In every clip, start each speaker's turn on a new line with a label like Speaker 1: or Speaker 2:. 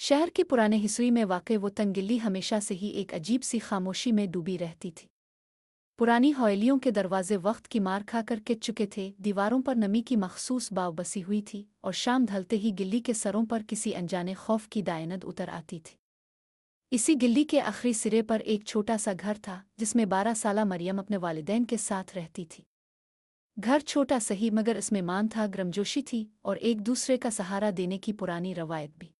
Speaker 1: शहर के पुराने हिस्से में वाक़ई वो तंगिल्ली हमेशा से ही एक अजीब सी खामोशी में डूबी रहती थी। पुरानी हवेलियों के दरवाजे वक्त की मार खाकर गिर चुके थे, दीवारों पर नमी की मखसूस बाव बसी हुई थी और शाम ढलते ही गिल्ली के सरों पर किसी अनजाने खौफ की दायनद उतर आती थी। इसी गिल्ली के आखिरी सिरे पर एक छोटा सा घर था जिसमें 12 साला मरियम अपने वालिदैन के साथ रहती थी। घर छोटा सही मगर इसमें मान था, गर्मजोशी थी और एक दूसरे का सहारा देने की पुरानी रवायत भी।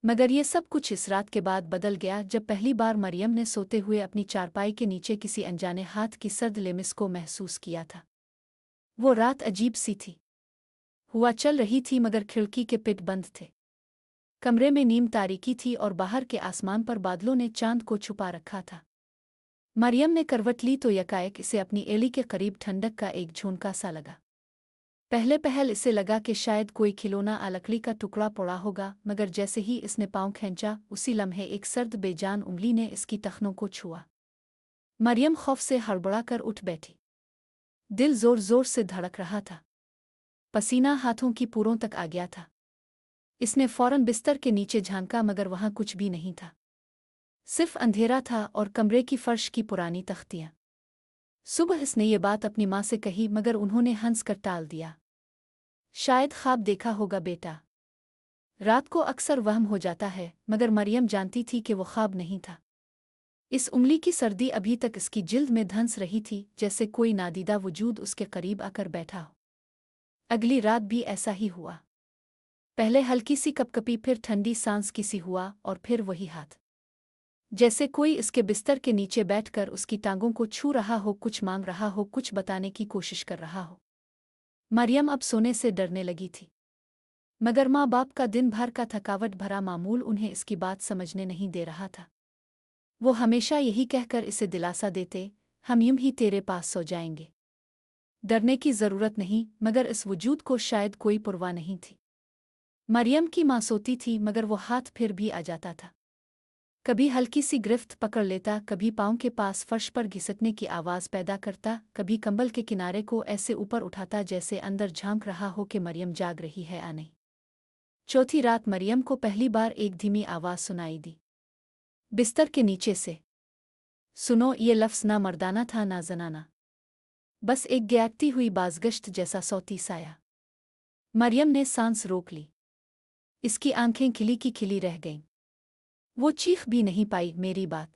Speaker 1: मगर ये सब कुछ इस रात के बाद बदल गया जब पहली बार मरियम ने सोते हुए अपनी चारपाई के नीचे किसी अनजाने हाथ की सर्द लेमिस को महसूस किया था। वो रात अजीब सी थी। हुआ चल रही थी मगर खिड़की के पिट बंद थे। कमरे में नीम तारीकी थी और बाहर के आसमान पर बादलों ने चांद को छुपा रखा था। मरियम ने करवट ली तो यकाएक इसे अपनी एड़ी के करीब ठंडक का एक झोंका सा लगा। पहले पहल इसे लगा कि शायद कोई खिलौना लकड़ी का टुकड़ा पड़ा होगा, मगर जैसे ही इसने पाँव खींचा उसी लम्हे एक सर्द बेजान उंगली ने इसकी टखनों को छुआ। मरियम खौफ से हड़बड़ाकर उठ बैठी। दिल जोर जोर से धड़क रहा था। पसीना हाथों की पूरों तक आ गया था। इसने फौरन बिस्तर के नीचे झांका मगर वहां कुछ भी नहीं था। सिर्फ अंधेरा था और कमरे की फर्श की पुरानी तख्तियां। सुबह इसने ये बात अपनी माँ से कही मगर उन्होंने हंसकर टाल दिया। शायद ख्वाब देखा होगा बेटा। रात को अक्सर वहम हो जाता है, मगर मरियम जानती थी कि वो ख्वाब नहीं था। इस उंगली की सर्दी अभी तक इसकी जिल्द में धंस रही थी, जैसे कोई नादीदा वजूद उसके करीब आकर बैठा हो। अगली रात भी ऐसा ही हुआ। पहले हल्की सी कपकपी, फिर ठंडी सांस किसी हुआ और फिर वही हाथ, जैसे कोई इसके बिस्तर के नीचे बैठकर उसकी टांगों को छू रहा हो, कुछ मांग रहा हो, कुछ बताने की कोशिश कर रहा हो। मरियम अब सोने से डरने लगी थी, मगर माँ बाप का दिन भर का थकावट भरा मामूल उन्हें इसकी बात समझने नहीं दे रहा था। वो हमेशा यही कहकर इसे दिलासा देते, हम यूं ही तेरे पास सो जाएंगे। डरने की जरूरत नहीं, मगर इस वजूद को शायद कोई परवाह नहीं थी। मरियम की माँ सोती थी मगर वो हाथ फिर भी आ जाता था। कभी हल्की सी गिरफ्त पकड़ लेता, कभी पाँव के पास फर्श पर घिसटने की आवाज़ पैदा करता, कभी कंबल के किनारे को ऐसे ऊपर उठाता जैसे अंदर झांक रहा हो कि मरियम जाग रही है या नहीं। चौथी रात मरियम को पहली बार एक धीमी आवाज़ सुनाई दी बिस्तर के नीचे से। सुनो, ये लफ्ज़ ना मर्दाना था ना जनाना, बस एक गैरती हुई बाज़गश्त जैसा सौती साया। मरियम ने सांस रोक ली। इसकी आंखें खिली की खिली रह गईं। वो चीख भी नहीं पाई, मेरी बात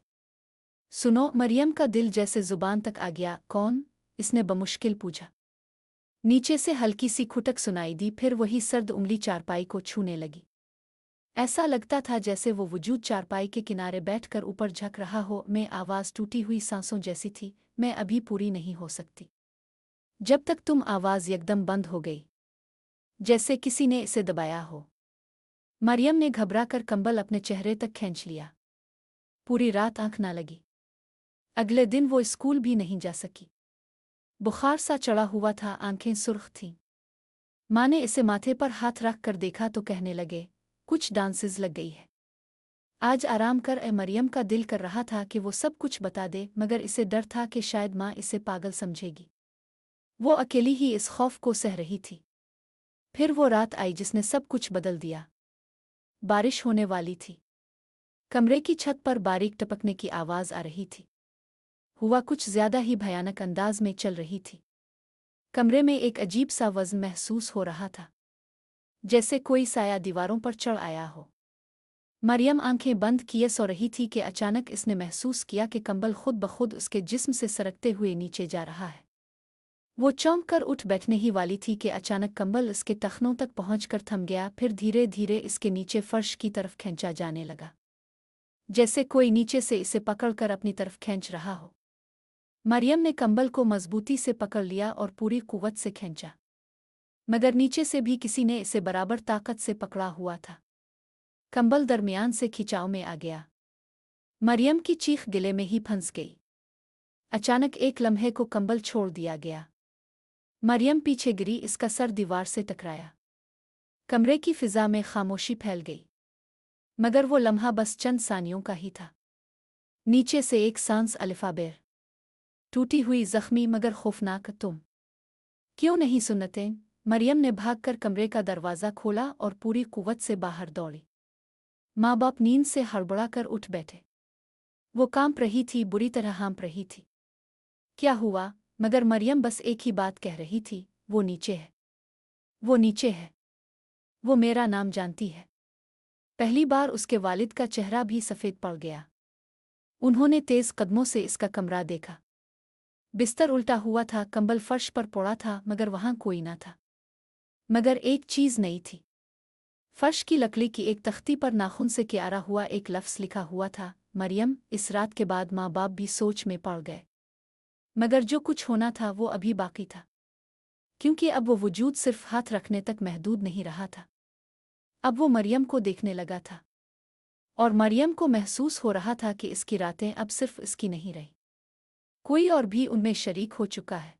Speaker 1: सुनो। मरियम का दिल जैसे जुबान तक आ गया। कौन? इसने बमुश्किल पूछा। नीचे से हल्की सी खुटक सुनाई दी, फिर वही सर्द उंगली चारपाई को छूने लगी। ऐसा लगता था जैसे वो वजूद चारपाई के किनारे बैठकर ऊपर झक रहा हो। मैं आवाज़ टूटी हुई सांसों जैसी थी, मैं अभी पूरी नहीं हो सकती जब तक तुम। आवाज़ यकदम बंद हो गई, जैसे किसी ने इसे दबाया हो। मरियम ने घबराकर कंबल अपने चेहरे तक खींच लिया। पूरी रात आंख ना लगी। अगले दिन वो स्कूल भी नहीं जा सकी। बुखार सा चढ़ा हुआ था, आंखें सुर्ख थीं। माँ ने इसे माथे पर हाथ रख कर देखा तो कहने लगे, कुछ डांसेस लग गई है, आज आराम कर। मरियम का दिल कर रहा था कि वो सब कुछ बता दे, मगर इसे डर था कि शायद माँ इसे पागल समझेगी। वो अकेली ही इस खौफ को सह रही थी। फिर वो रात आई जिसने सब कुछ बदल दिया। बारिश होने वाली थी। कमरे की छत पर बारीक टपकने की आवाज़ आ रही थी। हुआ कुछ ज्यादा ही भयानक अंदाज में चल रही थी। कमरे में एक अजीब सा वज़न महसूस हो रहा था, जैसे कोई साया दीवारों पर चढ़ आया हो। मरियम आंखें बंद किए सो रही थी कि अचानक इसने महसूस किया कि कंबल खुद ब खुद उसके जिस्म से सरकते हुए नीचे जा रहा है। वो चौंक कर उठ बैठने ही वाली थी कि अचानक कंबल इसके टखनों तक पहुंचकर थम गया, फिर धीरे धीरे इसके नीचे फर्श की तरफ खींचा जाने लगा, जैसे कोई नीचे से इसे पकड़कर अपनी तरफ खींच रहा हो। मरियम ने कंबल को मजबूती से पकड़ लिया और पूरी कुव्वत से खींचा, मगर नीचे से भी किसी ने इसे बराबर ताकत से पकड़ा हुआ था। कंबल दरमियान से खिंचाव में आ गया। मरियम की चीख गिले में ही फंस गई। अचानक एक लम्हे को कंबल छोड़ दिया गया। मरियम पीछे गिरी, इसका सर दीवार से टकराया। कमरे की फिजा में खामोशी फैल गई, मगर वो लम्हा बस चंद सानियों का ही था। नीचे से एक सांस अलिफाबेर, टूटी हुई जख्मी मगर खौफनाक, तुम क्यों नहीं सुनते? मरियम ने भागकर कमरे का दरवाज़ा खोला और पूरी कुव्वत से बाहर दौड़ी। माँ बाप नींद से हड़बड़ा कर उठ बैठे। वो कांप रही थी, बुरी तरह हाँफ रही थी। क्या हुआ? मगर मरियम बस एक ही बात कह रही थी, वो नीचे है, वो नीचे है, वो मेरा नाम जानती है। पहली बार उसके वालिद का चेहरा भी सफ़ेद पड़ गया। उन्होंने तेज़ कदमों से इसका कमरा देखा। बिस्तर उल्टा हुआ था, कंबल फर्श पर पड़ा था, मगर वहाँ कोई न था। मगर एक चीज़ नई थी। फर्श की लकड़ी की एक तख्ती पर नाखून से क्यारा हुआ एक लफ्ज़ लिखा हुआ था, मरियम। इस रात के बाद माँ बाप भी सोच में पड़ गए। मगर जो कुछ होना था वो अभी बाकी था, क्योंकि अब वो वजूद सिर्फ हाथ रखने तक महदूद नहीं रहा था। अब वो मरियम को देखने लगा था, और मरियम को महसूस हो रहा था कि इसकी रातें अब सिर्फ इसकी नहीं रही, कोई और भी उनमें शरीक हो चुका है।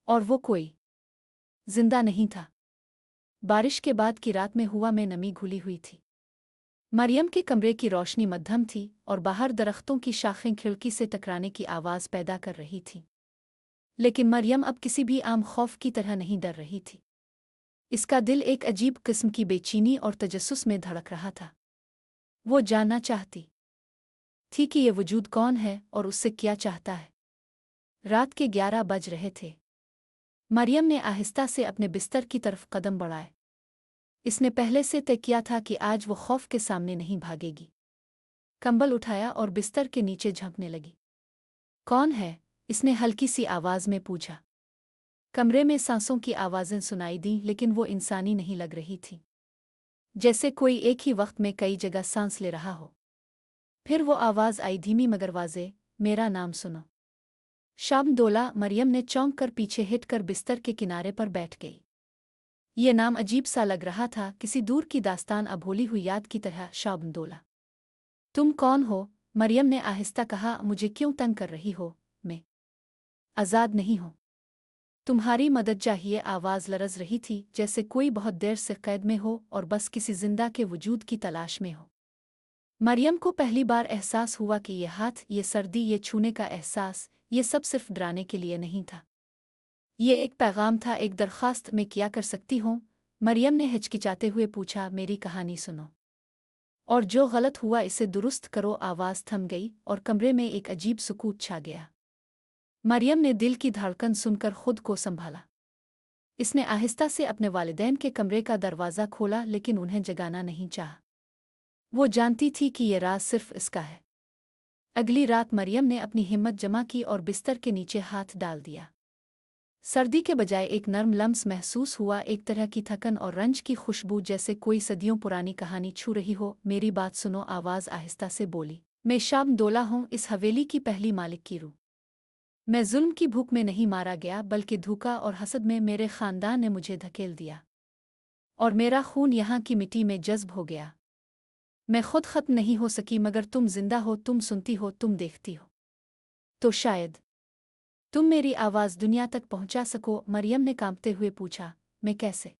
Speaker 1: और वो कोई जिंदा नहीं था। बारिश के बाद की रात में हवा में नमी घुली हुई थी। मरियम के कमरे की रोशनी मध्यम थी और बाहर दरख्तों की शाखें खिड़की से टकराने की आवाज़ पैदा कर रही थीं। लेकिन मरियम अब किसी भी आम खौफ की तरह नहीं डर रही थी। इसका दिल एक अजीब किस्म की बेचैनी और तजस्सुस में धड़क रहा था। वो जानना चाहती थी कि ये वजूद कौन है और उससे क्या चाहता है। रात के 11 बज रहे थे। मरियम ने आहिस्ता से अपने बिस्तर की तरफ कदम बढ़ाए। इसने पहले से तय किया था कि आज वो खौफ के सामने नहीं भागेगी। कंबल उठाया और बिस्तर के नीचे झंकने लगी। कौन है? इसने हल्की सी आवाज़ में पूछा। कमरे में सांसों की आवाज़ें सुनाई दीं, लेकिन वो इंसानी नहीं लग रही थी, जैसे कोई एक ही वक्त में कई जगह सांस ले रहा हो। फिर वो आवाज़ आई, धीमी मगर वाज़े, मेरा नाम सुनो। शाबनदोला। मरियम ने चौंक कर पीछे हिटकर बिस्तर के किनारे पर बैठ गई। ये नाम अजीब सा लग रहा था, किसी दूर की दास्तान अभूली हुई याद की तरह। शाबनदोला, तुम कौन हो? मरियम ने आहिस्ता कहा। मुझे क्यों तंग कर रही हो? मैं आज़ाद नहीं हूँ, तुम्हारी मदद चाहिए। आवाज़ लरज़ रही थी, जैसे कोई बहुत देर से कैद में हो और बस किसी जिंदा के वजूद की तलाश में हो। मरियम को पहली बार एहसास हुआ कि ये हाथ, ये सर्दी, ये छूने का एहसास, ये सब सिर्फ डराने के लिए नहीं था। ये एक पैगाम था, एक दरख्वास्त। मैं क्या कर सकती हूँ? मरियम ने हिचकिचाते हुए पूछा। मेरी कहानी सुनो, और जो गलत हुआ इसे दुरुस्त करो। आवाज़ थम गई और कमरे में एक अजीब सुकूत छा गया। मरियम ने दिल की धड़कन सुनकर खुद को संभाला। इसने आहिस्ता से अपने वालिदैन के कमरे का दरवाज़ा खोला, लेकिन उन्हें जगाना नहीं चाहा। वो जानती थी कि ये राज सिर्फ इसका है। अगली रात मरियम ने अपनी हिम्मत जमा की और बिस्तर के नीचे हाथ डाल दिया। सर्दी के बजाय एक नर्म लम्स महसूस हुआ, एक तरह की थकन और रंज की खुशबू, जैसे कोई सदियों पुरानी कहानी छू रही हो। मेरी बात सुनो, आवाज़ आहिस्ता से बोली। मैं शाबनदोला हूँ, इस हवेली की पहली मालिक की रूह। मैं जुल्म की भूख में नहीं मारा गया, बल्कि धोखा और हसद में मेरे खानदान ने मुझे धकेल दिया, और मेरा खून यहाँ की मिट्टी में जज्ब हो गया। मैं खुद खत्म नहीं हो सकी, मगर तुम जिंदा हो, तुम सुनती हो, तुम देखती हो। तो शायद तुम मेरी आवाज़ दुनिया तक पहुंचा सको। मरियम ने कांपते हुए पूछा। मैं कैसे?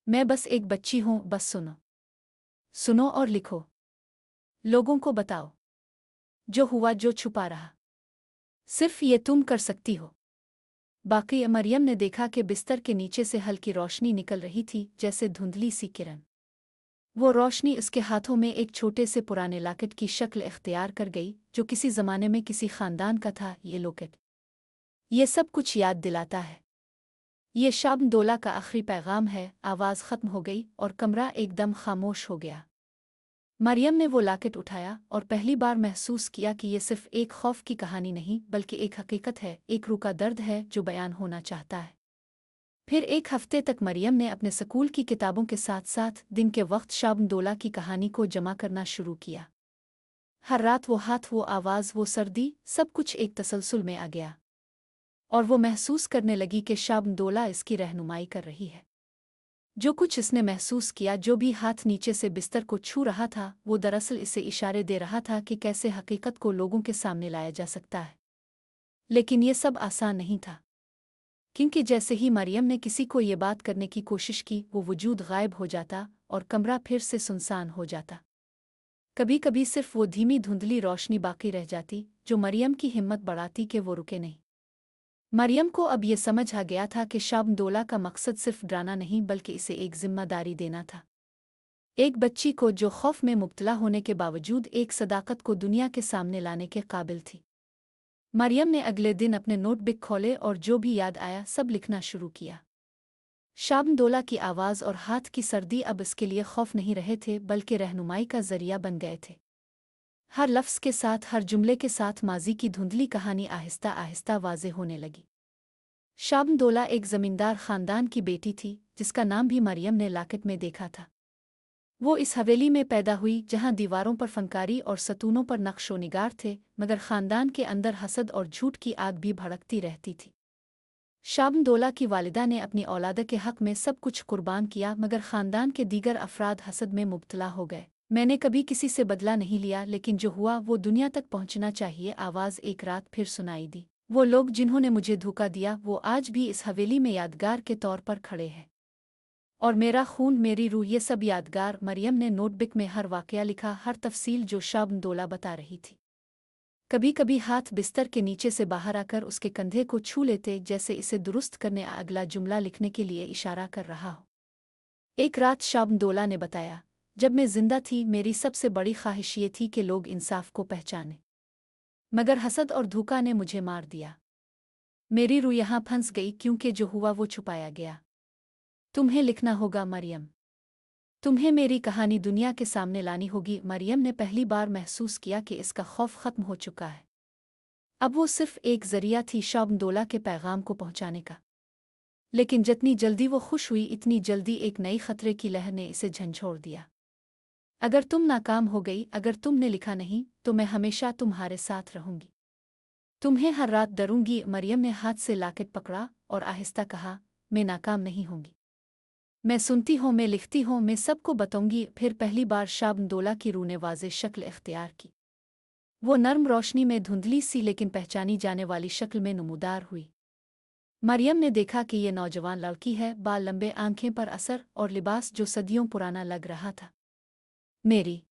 Speaker 1: मैं बस एक बच्ची हूँ, बस सुनो, सुनो और लिखो। लोगों को बताओ जो हुआ, जो छुपा रहा। सिर्फ ये तुम कर सकती हो। बाकी मरियम ने देखा कि बिस्तर के नीचे से हल्की रोशनी निकल रही थी, जैसे धुंधली सी किरण। वो रोशनी उसके हाथों में एक छोटे से पुराने लॉकेट की शक्ल इख्तियार कर गई, जो किसी ज़माने में किसी खानदान का था। ये लॉकेट ये सब कुछ याद दिलाता है। ये शाबनदोला का आखिरी पैगाम है। आवाज़ ख़त्म हो गई और कमरा एकदम खामोश हो गया। मरियम ने वो लॉकेट उठाया और पहली बार महसूस किया कि ये सिर्फ एक खौफ की कहानी नहीं, बल्कि एक हकीकत है, एक रूह का दर्द है जो बयान होना चाहता है। फिर एक हफ्ते तक मरियम ने अपने स्कूल की किताबों के साथ साथ दिन के वक्त शाबनदोला की कहानी को जमा करना शुरू किया। हर रात वो हाथ, वो आवाज़, वो सर्दी, सब कुछ एक तसलसल में आ गया, और वो महसूस करने लगी कि शाबनदोला इसकी रहनुमाई कर रही है। जो कुछ इसने महसूस किया, जो भी हाथ नीचे से बिस्तर को छू रहा था, वो दरअसल इसे इशारे दे रहा था कि कैसे हकीकत को लोगों के सामने लाया जा सकता है। लेकिन ये सब आसान नहीं था, क्योंकि जैसे ही मरियम ने किसी को ये बात करने की कोशिश की, वो वजूद गायब हो जाता और कमरा फिर से सुनसान हो जाता। कभी कभी सिर्फ वो धीमी धुंधली रोशनी बाकी रह जाती, जो मरियम की हिम्मत बढ़ाती कि वो रुके नहीं। मरियम को अब ये समझ आ गया था कि शाबनदोला का मकसद सिर्फ डराना नहीं, बल्कि इसे एक जिम्मेदारी देना था। एक बच्ची को जो खौफ में मुब्तला होने के बावजूद एक सदाकत को दुनिया के सामने लाने के काबिल थी। मरियम ने अगले दिन अपने नोटबुक खोले और जो भी याद आया सब लिखना शुरू किया। शाबनदोला की आवाज़ और हाथ की सर्दी अब इसके लिए खौफ नहीं रहे थे बल्कि रहनुमाई का जरिया बन गए थे। हर लफ्ज़ के साथ, हर जुमले के साथ माजी की धुंधली कहानी आहिस्ता आहिस्ता वाज़े होने लगी। शाबनदोला एक ज़मींदार ख़ानदान की बेटी थी जिसका नाम भी मरियम ने लाकेट में देखा था। वो इस हवेली में पैदा हुई जहाँ दीवारों पर फनकारी और सतूनों पर नक्शो निगार थे, मगर ख़ानदान के अंदर हसद और झूठ की आग भी भड़कती रहती थी। शाबनदोला की वालिदा ने अपनी औलाद के हक़ में सब कुछ कुर्बान किया, मगर ख़ानदान के दीगर अफराद हसद में मुब्तला हो गए। मैंने कभी किसी से बदला नहीं लिया, लेकिन जो हुआ वो दुनिया तक पहुंचना चाहिए, आवाज़ एक रात फिर सुनाई दी। वो लोग जिन्होंने मुझे धोखा दिया वो आज भी इस हवेली में यादगार के तौर पर खड़े हैं। और मेरा खून, मेरी रूह, ये सब यादगार। मरियम ने नोटबुक में हर वाक़या लिखा, हर तफसील जो शाबनदोला बता रही थी। कभी कभी हाथ बिस्तर के नीचे से बाहर आकर उसके कंधे को छू लेते, जैसे इसे दुरुस्त करने, अगला जुमला लिखने के लिए इशारा कर रहा हो। एक रात शाबनदोला ने बताया, जब मैं जिंदा थी मेरी सबसे बड़ी ख्वाहिश ये थी कि लोग इंसाफ को पहचाने, मगर हसद और धोखा ने मुझे मार दिया। मेरी रूह यहाँ फंस गई क्योंकि जो हुआ वो छुपाया गया। तुम्हें लिखना होगा मरियम, तुम्हें मेरी कहानी दुनिया के सामने लानी होगी। मरियम ने पहली बार महसूस किया कि इसका खौफ ख़त्म हो चुका है। अब वो सिर्फ एक ज़रिया थी शाबनदोला के पैगाम को पहुंचाने का। लेकिन जितनी जल्दी वो खुश हुई, इतनी जल्दी एक नई खतरे की लहर ने इसे झंझोड़ दिया। अगर तुम नाकाम हो गई, अगर तुमने लिखा नहीं, तो मैं हमेशा तुम्हारे साथ रहूंगी, तुम्हें हर रात डरूंगी। मरियम ने हाथ से लाकेट पकड़ा और आहिस्ता कहा, मैं नाकाम नहीं होंगी, मैं सुनती हूँ, मैं लिखती हूँ, मैं सबको बताऊंगी। फिर पहली बार शाबनदोला की रूह ने वाज़े शक्ल इख्तियार की। वो नर्म रोशनी में धुंधली सी लेकिन पहचानी जाने वाली शक्ल में नमूदार हुई। मरियम ने देखा कि ये नौजवान लड़की है, बाल लंबे, आंखें पर असर और लिबास जो सदियों पुराना लग रहा था। मेरी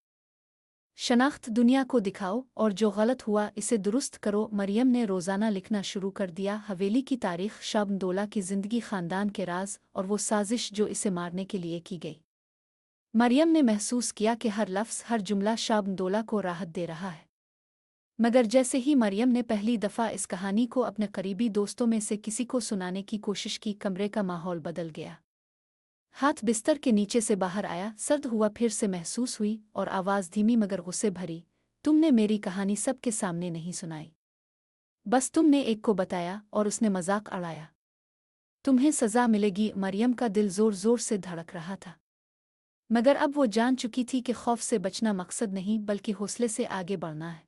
Speaker 1: शनाख्त दुनिया को दिखाओ और जो गलत हुआ इसे दुरुस्त करो। मरियम ने रोज़ाना लिखना शुरू कर दिया, हवेली की तारीख, शाबनदोला की ज़िंदगी, ख़ानदान के राज और वो साजिश जो इसे मारने के लिए की गई। मरियम ने महसूस किया कि हर लफ्ज़, हर जुमला शाबनदोला को राहत दे रहा है। मगर जैसे ही मरियम ने पहली दफ़ा इस कहानी को अपने करीबी दोस्तों में से किसी को सुनाने की कोशिश की, कमरे का माहौल बदल गया। हाथ बिस्तर के नीचे से बाहर आया, सर्द हुआ फिर से महसूस हुई और आवाज़ धीमी मगर गुस्से भरी, तुमने मेरी कहानी सबके सामने नहीं सुनाई, बस तुमने एक को बताया और उसने मजाक उड़ाया। तुम्हें सज़ा मिलेगी। मरियम का दिल ज़ोर ज़ोर से धड़क रहा था, मगर अब वो जान चुकी थी कि खौफ से बचना मकसद नहीं बल्कि हौसले से आगे बढ़ना है।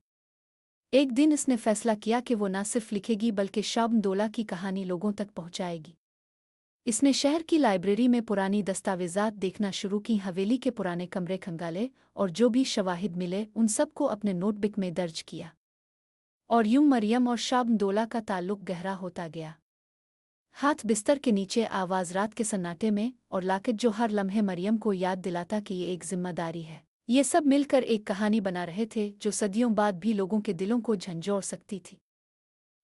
Speaker 1: एक दिन इसने फैसला किया कि वो न सिर्फ लिखेगी बल्कि शाबनदोला की कहानी लोगों तक पहुंचाएगी। इसने शहर की लाइब्रेरी में पुरानी दस्तावेज़ात देखना शुरू की, हवेली के पुराने कमरे खंगाले और जो भी शवाहिद मिले उन सब को अपने नोटबुक में दर्ज किया। और यूं मरियम और शाबनदोला का ताल्लुक गहरा होता गया। हाथ बिस्तर के नीचे, आवाज़ रात के सन्नाटे में, और लाकेट जो हर लम्हे मरियम को याद दिलाता कि ये एक जिम्मेदारी है। ये सब मिलकर एक कहानी बना रहे थे जो सदियों बाद भी लोगों के दिलों को झंझोड़ सकती थी।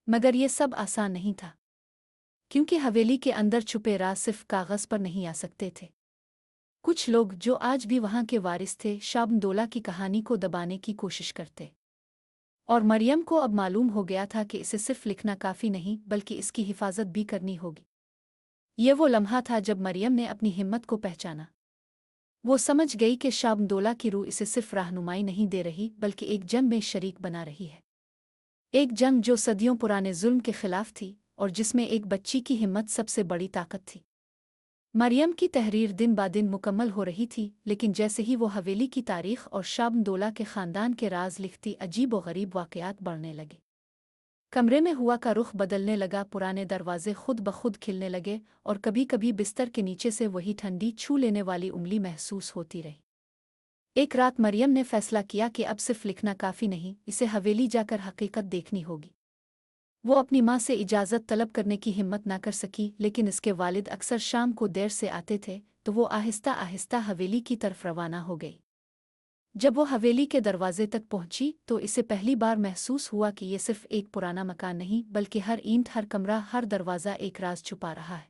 Speaker 1: मगर ये सब आसान नहीं था, क्योंकि हवेली के अंदर छुपे राज सिर्फ कागज़ पर नहीं आ सकते थे। कुछ लोग जो आज भी वहाँ के वारिस थे, शाबनदोला की कहानी को दबाने की कोशिश करते। और मरियम को अब मालूम हो गया था कि इसे सिर्फ लिखना काफ़ी नहीं बल्कि इसकी हिफाजत भी करनी होगी। ये वो लम्हा था जब मरियम ने अपनी हिम्मत को पहचाना। वो समझ गई कि शाबनदोला की रूह इसे सिर्फ रहनुमाई नहीं दे रही बल्कि एक जंग में शरीक बना रही है। एक जंग जो सदियों पुराने जुल्म के खिलाफ थी और जिसमें एक बच्ची की हिम्मत सबसे बड़ी ताकत थी। मरियम की तहरीर दिन ब दिन मुकम्मल हो रही थी, लेकिन जैसे ही वो हवेली की तारीख और शाबनदोला के ख़ानदान के राज लिखती, अजीब व गरीब वाक़यात बढ़ने लगे। कमरे में हुआ का रुख बदलने लगा, पुराने दरवाजे खुद ब खुद खिलने लगे और कभी कभी बिस्तर के नीचे से वही ठंडी छू लेने वाली उंगली महसूस होती रही। एक रात मरियम ने फैसला किया कि अब सिर्फ लिखना काफ़ी नहीं, इसे हवेली जाकर हकीकत देखनी होगी। वो अपनी माँ से इजाज़त तलब करने की हिम्मत ना कर सकी, लेकिन इसके वालिद अक्सर शाम को देर से आते थे, तो वो आहिस्ता आहिस्ता हवेली की तरफ रवाना हो गई। जब वो हवेली के दरवाजे तक पहुंची तो इसे पहली बार महसूस हुआ कि ये सिर्फ एक पुराना मकान नहीं बल्कि हर ईंट, हर कमरा, हर दरवाज़ा एक राज छुपा रहा है।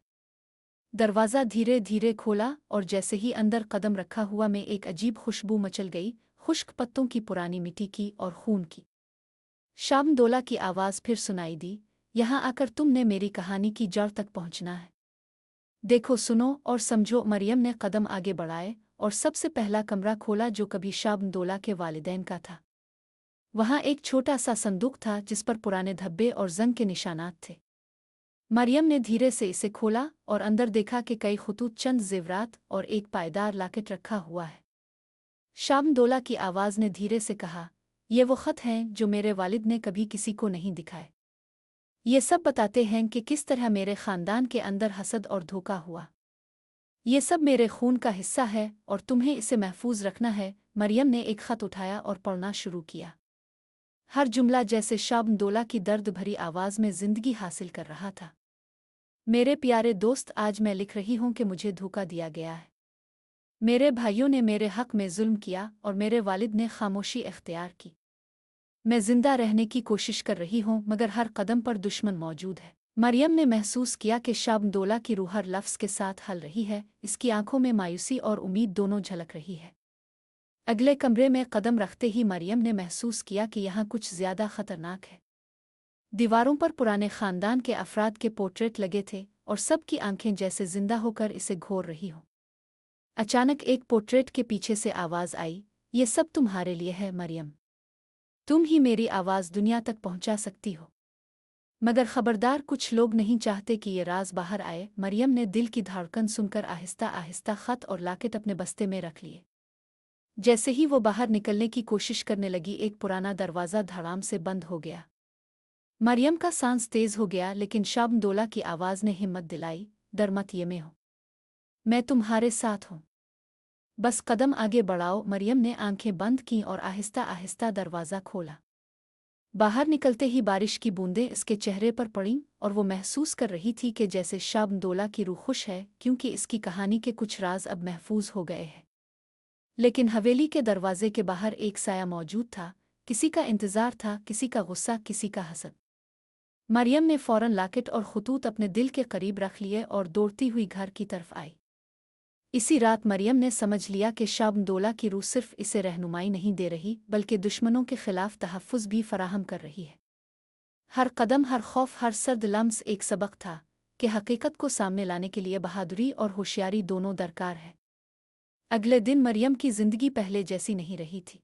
Speaker 1: दरवाज़ा धीरे धीरे खोला और जैसे ही अंदर कदम रखा हुआ में एक अजीब खुशबू मचल गई, खुश्क पत्तों की, पुरानी मिट्टी की और खून की। शामदोला की आवाज़ फिर सुनाई दी, यहाँ आकर तुमने मेरी कहानी की जड़ तक पहुँचना है। देखो, सुनो और समझो। मरियम ने कदम आगे बढ़ाए और सबसे पहला कमरा खोला जो कभी शामदोला के वालिदैन का था। वहाँ एक छोटा सा संदूक था जिस पर पुराने धब्बे और जंग के निशानात थे। मरियम ने धीरे से इसे खोला और अंदर देखा कि कई खुतूत, चंद जेवरात और एक पायदार लॉकेट रखा हुआ है। शामदोला की आवाज़ ने धीरे से कहा, ये वो ख़त हैं जो मेरे वालिद ने कभी किसी को नहीं दिखाए। ये सब बताते हैं कि किस तरह मेरे ख़ानदान के अंदर हसद और धोखा हुआ। ये सब मेरे खून का हिस्सा है और तुम्हें इसे महफूज रखना है। मरियम ने एक ख़त उठाया और पढ़ना शुरू किया। हर जुमला जैसे शामदोला की दर्द भरी आवाज़ में ज़िंदगी हासिल कर रहा था। मेरे प्यारे दोस्त, आज मैं लिख रही हूँ कि मुझे धोखा दिया गया है। मेरे भाइयों ने मेरे हक़ में जुल्म किया और मेरे वालिद ने खामोशी इख्तियार की। मैं जिंदा रहने की कोशिश कर रही हूँ मगर हर कदम पर दुश्मन मौजूद है। मरियम ने महसूस किया कि शामदोला की रूह हर लफ्ज़ के साथ हल रही है। इसकी आंखों में मायूसी और उम्मीद दोनों झलक रही है। अगले कमरे में कदम रखते ही मरियम ने महसूस किया कि यहाँ कुछ ज़्यादा ख़तरनाक है। दीवारों पर पुराने ख़ानदान के अफराद के पोर्ट्रेट लगे थे और सबकी आंखें जैसे जिंदा होकर इसे घोर रही हों। अचानक एक पोर्ट्रेट के पीछे से आवाज़ आई, ये सब तुम्हारे लिए है मरियम। तुम ही मेरी आवाज़ दुनिया तक पहुंचा सकती हो। मगर खबरदार, कुछ लोग नहीं चाहते कि ये राज बाहर आए। मरियम ने दिल की धड़कन सुनकर आहिस्ता आहिस्ता ख़त और लॉकेट अपने बस्ते में रख लिए। जैसे ही वो बाहर निकलने की कोशिश करने लगी, एक पुराना दरवाज़ा धड़ाम से बंद हो गया। मरियम का सांस तेज हो गया, लेकिन शामदोला की आवाज़ ने हिम्मत दिलाई, डर मत, ये मैं हूँ। मैं तुम्हारे साथ हूँ। बस कदम आगे बढ़ाओ। मरियम ने आंखें बंद कीं और आहिस्ता आहिस्ता दरवाज़ा खोला। बाहर निकलते ही बारिश की बूंदें इसके चेहरे पर पड़ीं और वो महसूस कर रही थी कि जैसे शामदोला की रूह खुश है, क्योंकि इसकी कहानी के कुछ राज अब महफूज हो गए हैं। लेकिन हवेली के दरवाजे के बाहर एक साया मौजूद था। किसी का इंतजार था, किसी का गुस्सा, किसी का हसद। मरियम ने फौरन लॉकेट और खतूत अपने दिल के करीब रख लिए और दौड़ती हुई घर की तरफ आई। इसी रात मरियम ने समझ लिया कि शामदोला की रूह सिर्फ इसे रहनुमाई नहीं दे रही, बल्कि दुश्मनों के खिलाफ तहफ़्फ़ुज़ भी फराहम कर रही है। हर कदम, हर खौफ, हर सर्द लम्स एक सबक था कि हकीकत को सामने लाने के लिए बहादुरी और होशियारी दोनों दरकार है। अगले दिन मरियम की जिंदगी पहले जैसी नहीं रही थी।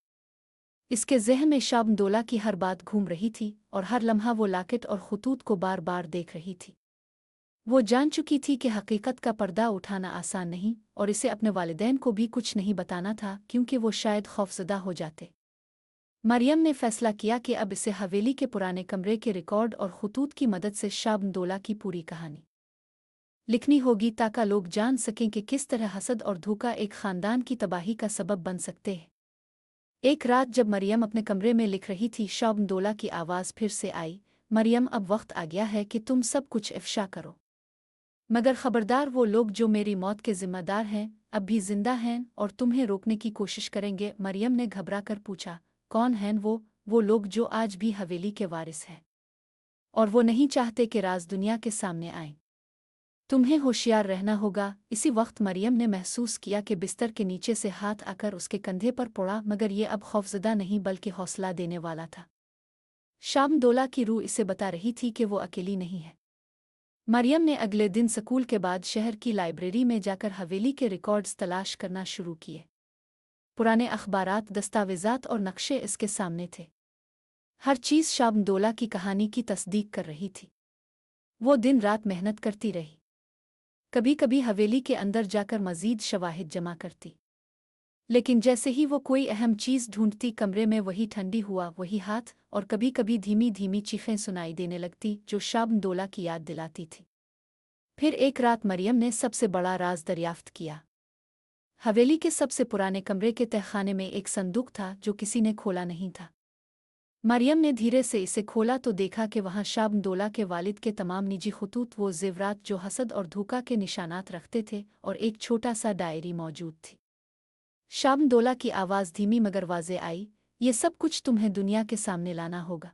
Speaker 1: इसके ज़हन में शामदोला की हर बात घूम रही थी और हर लम्हा वो लॉकेट और खतूत को बार बार देख रही थी। वो जान चुकी थी कि हकीकत का पर्दा उठाना आसान नहीं और इसे अपने वालिदैन को भी कुछ नहीं बताना था, क्योंकि वो शायद खौफज़दा हो जाते। मरियम ने फैसला किया कि अब इसे हवेली के पुराने कमरे के रिकॉर्ड और खतूत की मदद से शामदोला की पूरी कहानी लिखनी होगी, ताकि लोग जान सकें कि किस तरह हसद और धोखा एक ख़ानदान की तबाही का सबब बन सकते हैं। एक रात जब मरियम अपने कमरे में लिख रही थी, शामदोला की आवाज़ फिर से आई, मरियम, अब वक्त आ गया है कि तुम सब कुछ इफ़शा करो। मगर खबरदार, वो लोग जो मेरी मौत के जिम्मेदार हैं अब भी जिंदा हैं और तुम्हें रोकने की कोशिश करेंगे। मरियम ने घबरा कर पूछा, कौन हैं वो लोग जो आज भी हवेली के वारिस हैं और वो नहीं चाहते कि राज दुनिया के सामने आए। तुम्हें होशियार रहना होगा। इसी वक्त मरियम ने महसूस किया कि बिस्तर के नीचे से हाथ आकर उसके कंधे पर पड़ा, मगर ये अब खौफज़दा नहीं बल्कि हौसला देने वाला था। शामदोला की रूह इसे बता रही थी कि वो अकेली नहीं है। मरियम ने अगले दिन स्कूल के बाद शहर की लाइब्रेरी में जाकर हवेली के रिकॉर्ड्स तलाश करना शुरू किए। पुराने अखबारात, दस्तावेज़ात और नक्शे इसके सामने थे। हर चीज़ शामदोला की कहानी की तस्दीक कर रही थी। वो दिन रात मेहनत करती रही, कभी कभी हवेली के अंदर जाकर मज़ीद शवाहिद जमा करती। लेकिन जैसे ही वो कोई अहम चीज़ ढूंढती, कमरे में वही ठंडी हुआ, वही हाथ और कभी कभी धीमी धीमी चीखें सुनाई देने लगती जो शामदोला की याद दिलाती थी। फिर एक रात मरियम ने सबसे बड़ा राज दरियाफ्त किया। हवेली के सबसे पुराने कमरे के तहखाने में एक संदूक था जो किसी ने खोला नहीं था। मरियम ने धीरे से इसे खोला तो देखा कि वहाँ शामदोला के वालिद के तमाम निजी खतूत, वो जेवरात जो हसद और धोखा के निशानात रखते थे, और एक छोटा सा डायरी मौजूद थी। शामदोला की आवाज़ धीमी मगर वाज़े आई, ये सब कुछ तुम्हें दुनिया के सामने लाना होगा।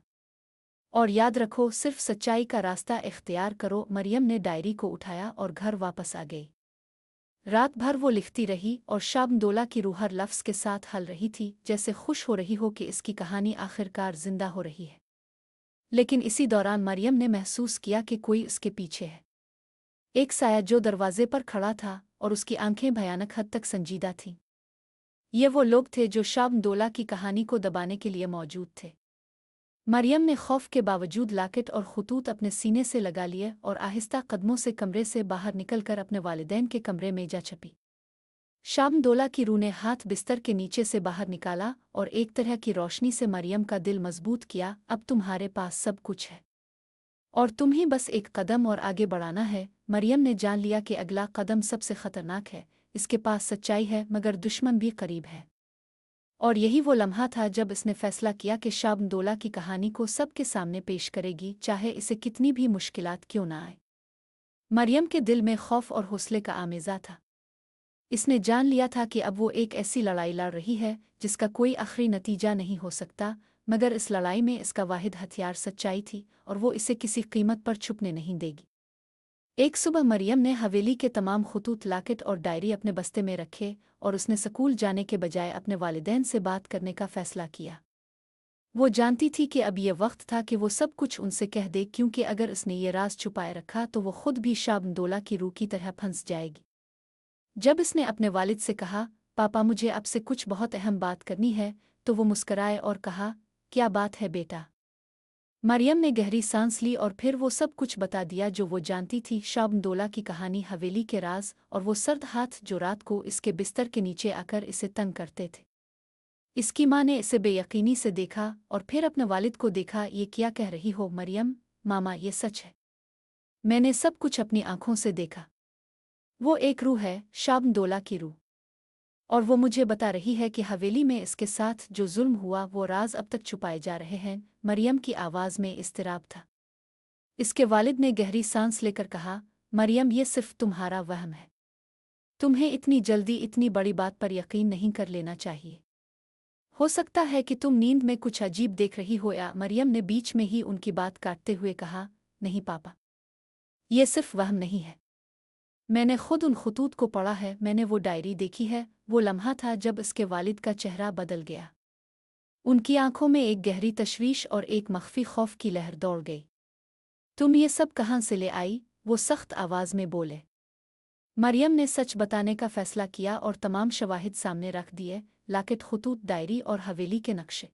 Speaker 1: और याद रखो, सिर्फ सच्चाई का रास्ता इख्तियार करो। मरियम ने डायरी को उठाया और घर वापस आ गई। रात भर वो लिखती रही और शाबनदोला की रूह हर लफ्ज़ के साथ हल रही थी, जैसे खुश हो रही हो कि इसकी कहानी आखिरकार जिंदा हो रही है। लेकिन इसी दौरान मरियम ने महसूस किया कि कोई उसके पीछे है। एक साया जो दरवाजे पर खड़ा था और उसकी आंखें भयानक हद तक संजीदा थीं। ये वो लोग थे जो शाबनदोला की कहानी को दबाने के लिए मौजूद थे। मरियम ने खौफ के बावजूद लाकेट और खतूत अपने सीने से लगा लिए और आहिस्ता कदमों से कमरे से बाहर निकलकर अपने वालिदैन के कमरे में जा छपी। शाबनदोला की रूह ने हाथ बिस्तर के नीचे से बाहर निकाला और एक तरह की रोशनी से मरियम का दिल मजबूत किया। अब तुम्हारे पास सब कुछ है और तुम ही बस एक कदम और आगे बढ़ाना है। मरियम ने जान लिया कि अगला कदम सबसे खतरनाक है। इसके पास सच्चाई है मगर दुश्मन भी करीब है। और यही वो लम्हा था जब इसने फैसला किया कि शाबनदोला की कहानी को सबके सामने पेश करेगी, चाहे इसे कितनी भी मुश्किलात क्यों ना आए। मरियम के दिल में खौफ और हौसले का आमेज़ा था। इसने जान लिया था कि अब वो एक ऐसी लड़ाई लड़ रही है जिसका कोई आखिरी नतीजा नहीं हो सकता, मगर इस लड़ाई में इसका वाहिद हथियार सच्चाई थी और वो इसे किसी कीमत पर छुपने नहीं देगी। एक सुबह मरियम ने हवेली के तमाम खतूत, लाकेट और डायरी अपने बस्ते में रखे और उसने स्कूल जाने के बजाय अपने वालिदैन से बात करने का फैसला किया। वो जानती थी कि अब ये वक्त था कि वो सब कुछ उनसे कह दे, क्योंकि अगर उसने ये राज छुपाए रखा तो वो खुद भी शाबनदोला की रूह की तरह फंस जाएगी। जब इसने अपने वालिद से कहा, पापा मुझे आपसे कुछ बहुत अहम बात करनी है, तो वो मुस्कराए और कहा, क्या बात है बेटा? मरियम ने गहरी सांस ली और फिर वो सब कुछ बता दिया जो वो जानती थी। शाबनदोला की कहानी, हवेली के राज और वो सर्द हाथ जो रात को इसके बिस्तर के नीचे आकर इसे तंग करते थे। इसकी माँ ने इसे बेयकीनी से देखा और फिर अपने वालिद को देखा। ये क्या कह रही हो मरियम? मामा, ये सच है। मैंने सब कुछ अपनी आंखों से देखा। वो एक रूह है, शाबनदोला की रूह, और वो मुझे बता रही है कि हवेली में इसके साथ जो जुल्म हुआ वो राज अब तक छुपाए जा रहे हैं। मरियम की आवाज़ में इस्तिराब था। इसके वालिद ने गहरी सांस लेकर कहा, मरियम, ये सिर्फ तुम्हारा वहम है। तुम्हें इतनी जल्दी इतनी बड़ी बात पर यकीन नहीं कर लेना चाहिए। हो सकता है कि तुम नींद में कुछ अजीब देख रही हो। या मरियम ने बीच में ही उनकी बात काटते हुए कहा, नहीं पापा, ये सिर्फ वहम नहीं है। मैंने खुद उन खतूत को पढ़ा है, मैंने वो डायरी देखी है। वो लम्हा था जब इसके वालिद का चेहरा बदल गया। उनकी आंखों में एक गहरी तशवीश और एक मख्फी खौफ की लहर दौड़ गई। तुम ये सब कहाँ से ले आई? वो सख्त आवाज में बोले। मरियम ने सच बताने का फैसला किया और तमाम शवाहिद सामने रख दिए, लाकेट, खतूत, डायरी और हवेली के नक्शे।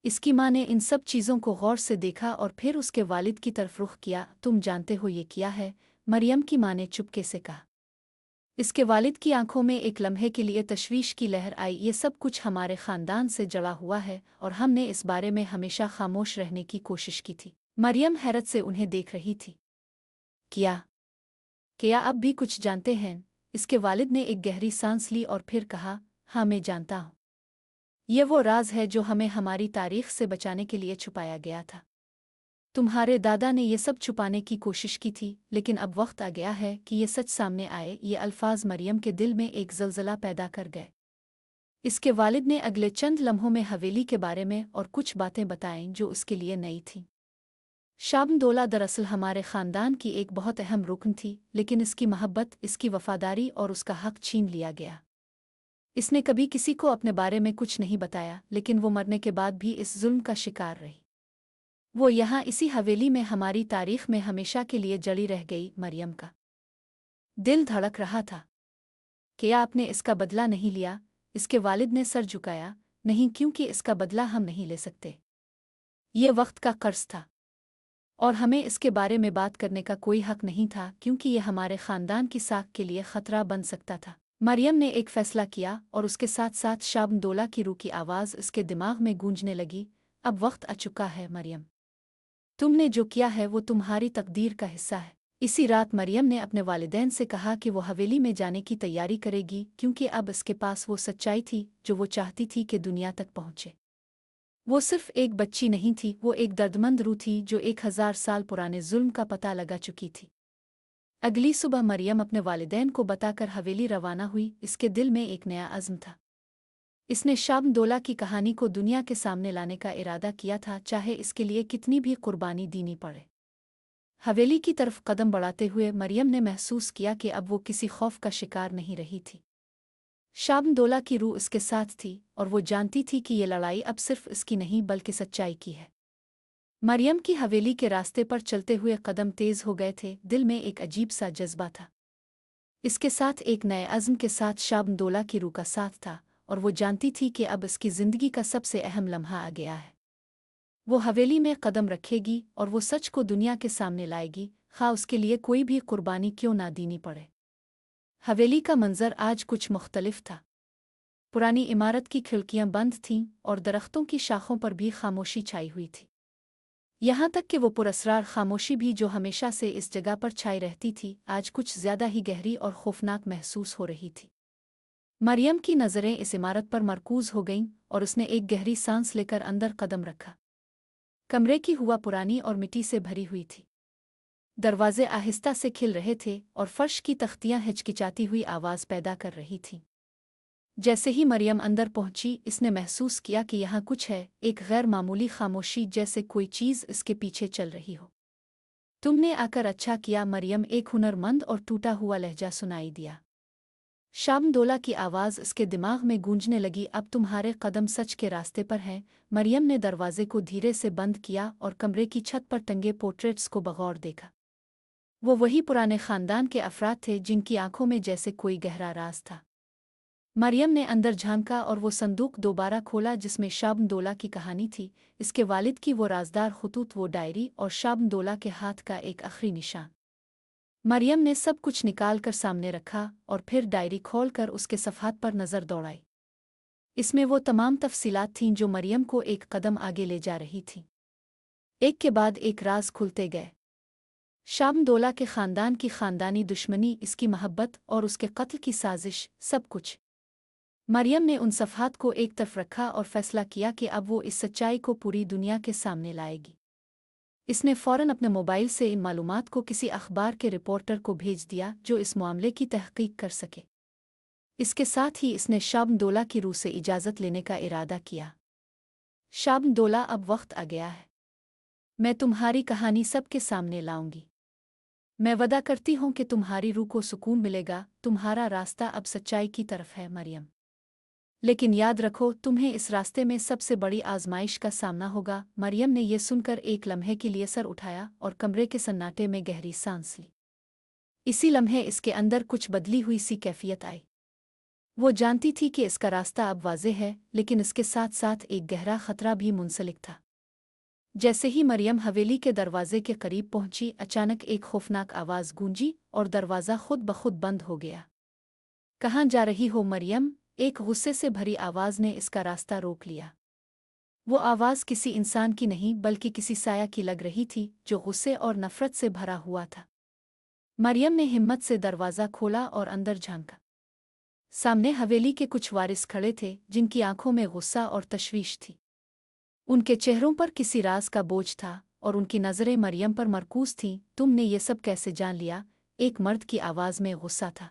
Speaker 1: इसकी माँ ने इन सब चीज़ों को गौर से देखा और फिर उसके वालिद की तरफ रुख किया। तुम जानते हो ये किया है? मरियम की माँ ने चुपके से कहा। इसके वालिद की आंखों में एक लम्हे के लिए तशवीश की लहर आई। ये सब कुछ हमारे ख़ानदान से जड़ा हुआ है और हमने इस बारे में हमेशा खामोश रहने की कोशिश की थी। मरियम हैरत से उन्हें देख रही थी। क्या अब भी कुछ जानते हैं? इसके वालिद ने एक गहरी सांस ली और फिर कहा, हाँ, मैं जानता हूँ। ये वो राज है जो हमें हमारी तारीख से बचाने के लिए छुपाया गया था। तुम्हारे दादा ने ये सब छुपाने की कोशिश की थी, लेकिन अब वक्त आ गया है कि ये सच सामने आए। ये अल्फाज मरियम के दिल में एक ज़लज़ला पैदा कर गए। इसके वालिद ने अगले चंद लम्हों में हवेली के बारे में और कुछ बातें बताईं जो उसके लिए नई थीं। शाबनदोला दरअसल हमारे ख़ानदान की एक बहुत अहम रुकन थी, लेकिन इसकी मोहब्बत, इसकी वफ़ादारी और उसका हक छीन लिया गया। इसने कभी किसी को अपने बारे में कुछ नहीं बताया, लेकिन वो मरने के बाद भी इस जुल्म का शिकार रही। वो यहाँ इसी हवेली में हमारी तारीख में हमेशा के लिए जड़ी रह गई। मरियम का दिल धड़क रहा था। क्या आपने इसका बदला नहीं लिया? इसके वालिद ने सर झुकाया। नहीं, क्योंकि इसका बदला हम नहीं ले सकते। ये वक्त का कर्ज था और हमें इसके बारे में बात करने का कोई हक नहीं था, क्योंकि ये हमारे ख़ानदान की साख के लिए ख़तरा बन सकता था। मरियम ने एक फ़ैसला किया और उसके साथ साथ शाबनदोला की रूह की आवाज़ उसके दिमाग में गूंजने लगी। अब वक्त आ चुका है मरियम। तुमने जो किया है वो तुम्हारी तकदीर का हिस्सा है। इसी रात मरियम ने अपने वालिदैन से कहा कि वो हवेली में जाने की तैयारी करेगी, क्योंकि अब इसके पास वो सच्चाई थी जो वो चाहती थी कि दुनिया तक पहुँचे। वो सिर्फ एक बच्ची नहीं थी, वो एक दर्दमंद रूह थी जो 1000 साल पुराने जुल्म का पता लगा चुकी थी। अगली सुबह मरियम अपने वालिदैन को बताकर हवेली रवाना हुई। इसके दिल में एक नया अज़्म था। इसने शाबदोला की कहानी को दुनिया के सामने लाने का इरादा किया था, चाहे इसके लिए कितनी भी कुर्बानी देनी पड़े। हवेली की तरफ कदम बढ़ाते हुए मरियम ने महसूस किया कि अब वो किसी खौफ का शिकार नहीं रही थी। शाबदोला की रूह उसके साथ थी और वो जानती थी कि ये लड़ाई अब सिर्फ इसकी नहीं बल्कि सच्चाई की है। मरियम की हवेली के रास्ते पर चलते हुए कदम तेज हो गए थे, दिल में एक अजीब सा जज्बा था। इसके साथ एक नए अज़्म के साथ शाबदोला की रूह का साथ था, और वो जानती थी कि अब इसकी ज़िंदगी का सबसे अहम लम्हा आ गया है। वो हवेली में कदम रखेगी और वो सच को दुनिया के सामने लाएगी, खा उसके लिए कोई भी कुर्बानी क्यों ना देनी पड़े। हवेली का मंजर आज कुछ मुख्तलिफ था। पुरानी इमारत की खिड़कियां बंद थीं और दरख्तों की शाखों पर भी खामोशी छाई हुई थी। यहाँ तक कि वो पुरस्रार खामोशी भी जो हमेशा से इस जगह पर छाई रहती थी, आज कुछ ज्यादा ही गहरी और खौफनाक महसूस हो रही थी। मरियम की नज़रें इस इमारत पर मरकूज हो गईं और उसने एक गहरी सांस लेकर अंदर कदम रखा। कमरे की हुआ पुरानी और मिट्टी से भरी हुई थी। दरवाजे आहिस्ता से खिल रहे थे और फर्श की तख्तियां हिचकिचाती हुई आवाज़ पैदा कर रही थीं। जैसे ही मरियम अंदर पहुंची, इसने महसूस किया कि यहाँ कुछ है, एक गैर मामूली खामोशी, जैसे कोई चीज़ इसके पीछे चल रही हो। तुमने आकर अच्छा किया, मरियम, एक हुनरमंद और टूटा हुआ लहजा सुनाई दिया। शाबदोला की आवाज़ इसके दिमाग में गूंजने लगी। अब तुम्हारे कदम सच के रास्ते पर हैं। मरियम ने दरवाजे को धीरे से बंद किया और कमरे की छत पर टंगे पोर्ट्रेट्स को बगौर देखा। वो वही पुराने खानदान के अफराद थे जिनकी आंखों में जैसे कोई गहरा राज था। मरियम ने अंदर झांका और वो संदूक दोबारा खोला जिसमें शाबदोला की कहानी थी, इसके वालिद की वो राजदार खुतूत, वो डायरी और शाबदोला के हाथ का एक आखिरी निशान। मरियम ने सब कुछ निकाल कर सामने रखा और फिर डायरी खोलकर उसके सफ़हात पर नज़र दौड़ाई। इसमें वो तमाम तफसीलात थीं जो मरियम को एक कदम आगे ले जा रही थीं। एक के बाद एक राज खुलते गए। शाबदोला के ख़ानदान की ख़ानदानी दुश्मनी, इसकी महब्बत और उसके कत्ल की साजिश, सब कुछ। मरियम ने उन सफ़हात को एक तरफ रखा और फैसला किया कि अब वो इस सच्चाई को पूरी दुनिया के सामने लाएगी। इसने फ़ौरन अपने मोबाइल से इन मालूमात को किसी अखबार के रिपोर्टर को भेज दिया जो इस मामले की तहक़ीक़ कर सके। इसके साथ ही इसने शाबदोला की रूह से इजाज़त लेने का इरादा किया। शाबदोला, अब वक्त आ गया है। मैं तुम्हारी कहानी सबके सामने लाऊंगी। मैं वदा करती हूँ कि तुम्हारी रूह को सुकून मिलेगा। तुम्हारा रास्ता अब सच्चाई की तरफ है, मरियम। लेकिन याद रखो, तुम्हें इस रास्ते में सबसे बड़ी आजमाइश का सामना होगा। मरियम ने यह सुनकर एक लम्हे के लिए सर उठाया और कमरे के सन्नाटे में गहरी सांस ली। इसी लम्हे इसके अंदर कुछ बदली हुई सी कैफियत आई। वो जानती थी कि इसका रास्ता अब वाज़ेह है, लेकिन इसके साथ साथ एक गहरा खतरा भी मुंसलिक था। जैसे ही मरियम हवेली के दरवाजे के करीब पहुंची, अचानक एक खौफनाक आवाज़ गूंजी और दरवाज़ा खुद ब खुद बंद हो गया। कहाँ जा रही हो, मरियम? एक गुस्से से भरी आवाज़ ने इसका रास्ता रोक लिया। वो आवाज़ किसी इंसान की नहीं बल्कि किसी साया की लग रही थी जो गुस्से और नफ़रत से भरा हुआ था। मरियम ने हिम्मत से दरवाज़ा खोला और अंदर झांका। सामने हवेली के कुछ वारिस खड़े थे जिनकी आंखों में गुस्सा और तशवीश थी। उनके चेहरों पर किसी राज का बोझ था और उनकी नज़रें मरियम पर मरकूज थीं। तुमने ये सब कैसे जान लिया? एक मर्द की आवाज़ में गुस्सा था।